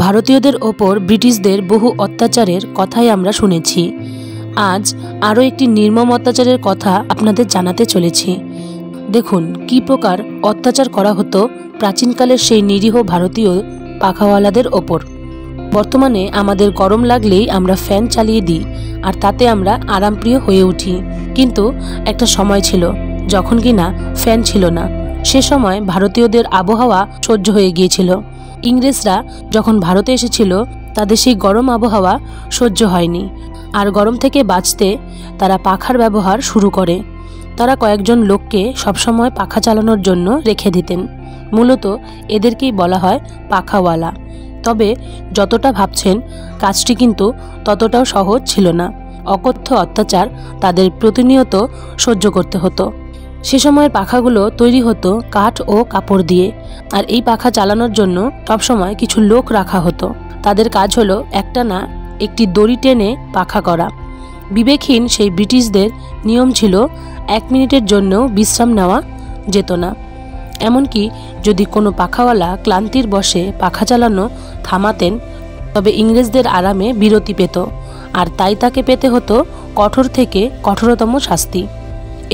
ভারতীয়দের ওপর ব্রিটিশদের বহু অত্যাচারের কথাই আমরা শুনেছি। আজ আরও একটি নির্মম অত্যাচারের কথা আপনাদের জানাতে চলেছি। দেখুন কী প্রকার অত্যাচার করা হতো প্রাচীনকালের সেই নিরীহ ভারতীয় পাখাওয়ালাদের ওপর। বর্তমানে আমাদের গরম লাগলেই আমরা ফ্যান চালিয়ে দিই আর তাতে আমরা আরামপ্রিয় হয়ে উঠি, কিন্তু একটা সময় ছিল যখন কিনা ফ্যান ছিল না। সে সময় ভারতীয়দের আবহাওয়া সহ্য হয়ে গিয়েছিল। ইংরেজরা যখন ভারতে এসেছিল তাদের সেই গরম আবহাওয়া সহ্য হয়নি, আর গরম থেকে বাঁচতে তারা পাখার ব্যবহার শুরু করে। তারা কয়েকজন লোককে সবসময় পাখা চালানোর জন্য রেখে দিতেন। মূলত এদেরকেই বলা হয় পাখাওয়ালা। তবে যতটা ভাবছেন কাজটি কিন্তু ততটাও সহজ ছিল না। অকথ্য অত্যাচার তাদের প্রতিনিয়ত সহ্য করতে হতো। সে সময়ের পাখাগুলো তৈরি হতো কাঠ ও কাপড় দিয়ে, আর এই পাখা চালানোর জন্য সবসময় কিছু লোক রাখা হতো। তাদের কাজ হলো একটানা একটি দড়ি টেনে পাখা করা। বিবেকহীন সেই ব্রিটিশদের নিয়ম ছিল 1 মিনিটের জন্য বিশ্রাম নেওয়া যেত না। এমনকি যদি কোনো পাখাওয়ালা ক্লান্তির বশে পাখা চালানো থামাতেন, তবে ইংরেজদের আরামে বিরতি পেত, আর তাই তাকে পেতে হতো কঠোর থেকে কঠোরতম শাস্তি।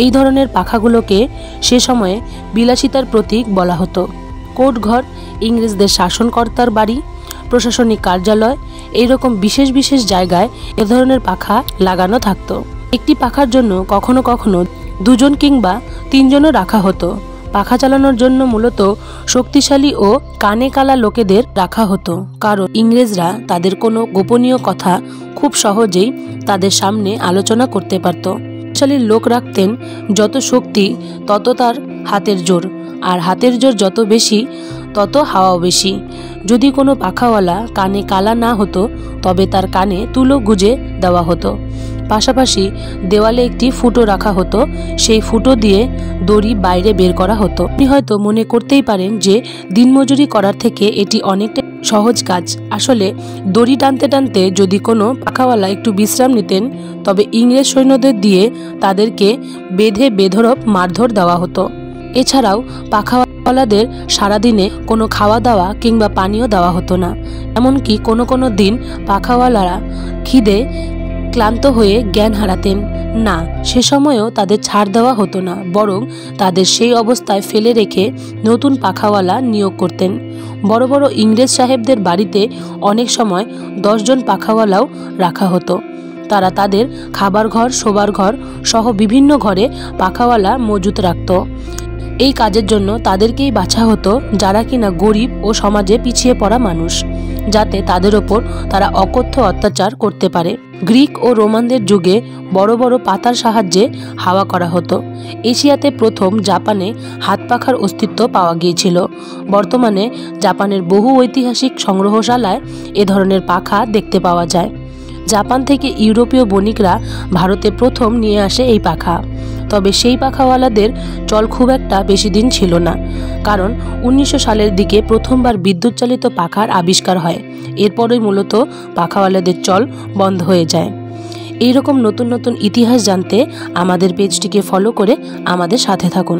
এই ধরনের পাখাগুলোকে সে সময়ে বিলাসিতার প্রতীক বলা হতো। কোর্টঘর, ইংরেজদের শাসনকর্তার বাড়ি, প্রশাসনিক কার্যালয়, এইরকম বিশেষ বিশেষ জায়গায় এ ধরনের পাখা লাগানো থাকতো। একটি পাখার জন্য কখনো কখনো 2 জন কিংবা 3 জনও রাখা হতো। পাখা চালানোর জন্য মূলত শক্তিশালী ও কানে কালা লোকেদের রাখা হতো, কারণ ইংরেজরা তাদের কোনো গোপনীয় কথা খুব সহজেই তাদের সামনে আলোচনা করতে পারত। শক্তিশালী লোক রাখতেন, যত শক্তি তত তার হাতের জোর, আর হাতের জোর যত বেশি তত হাওয়াও বেশি। যদি কোনো পাখাওয়ালা কানে কালা না হতো তবে তার কানে তুলো গুজে দেওয়া হতো। পাশাপাশি দেওয়ালে একটি ফুটো রাখা হতো, সেই ফুটো দিয়ে দড়ি বাইরে বের করা হতো। আপনি হয়তো মনে করতেই পারেন যে দিনমজুরি করার থেকে এটি অনেকটা সহজ কাজ। আসলে দড়ি টানতে টানতে যদি কোনো পাখাওয়ালা একটু বিশ্রাম নিতেন, তবে ইংরেজ সৈন্যদের দিয়ে তাদেরকে বেঁধে বেধড়ক মারধর দেওয়া হতো। এছাড়াও পাখাওয়ালাদের সারাদিনে কোনো খাওয়া দাওয়া কিংবা পানীয় দেওয়া হতো না। এমনকি কোনো কোনো দিন পাখাওয়ালারা খিদে ক্লান্ত হয়ে জ্ঞান হারাতেন না, সে সময়ও তাদের ছাড় দেওয়া হতো না, বরং তাদের সেই অবস্থায় ফেলে রেখে নতুন পাখাওয়ালা নিয়োগ করতেন। বড় বড় ইংরেজ সাহেবদের বাড়িতে অনেক সময় 10 জন পাখাওয়ালাও রাখা হতো। তারা তাদের খাবার ঘর, শোবার ঘর সহ বিভিন্ন ঘরে পাখাওয়ালা মজুত রাখত। এই কাজের জন্য তাদেরকেই বাছা হতো যারা কিনা গরিব ও সমাজে পিছিয়ে পড়া মানুষ, যাতে তাদের ওপর তারা অকথ্য অত্যাচার করতে পারে। গ্রিক ও রোমানদের যুগে বড় বড় পাতার সাহায্যে হাওয়া করা হতো। এশিয়াতে প্রথম জাপানে হাত পাখার অস্তিত্ব পাওয়া গিয়েছিল। বর্তমানে জাপানের বহু ঐতিহাসিক সংগ্রহশালায় এ ধরনের পাখা দেখতে পাওয়া যায়। জাপান থেকে ইউরোপীয় বণিকরা ভারতে প্রথম নিয়ে আসে এই পাখা। তবে সেই পাখাওয়ালাদের চল খুব একটা বেশি দিন ছিল না, কারণ 1900 সালের দিকে প্রথমবার বিদ্যুৎ চালিত পাখার আবিষ্কার হয়। এরপরই মূলত পাখাওয়ালাদের চল বন্ধ হয়ে যায়। এইরকম নতুন নতুন ইতিহাস জানতে আমাদের পেজটিকে ফলো করে আমাদের সাথে থাকুন।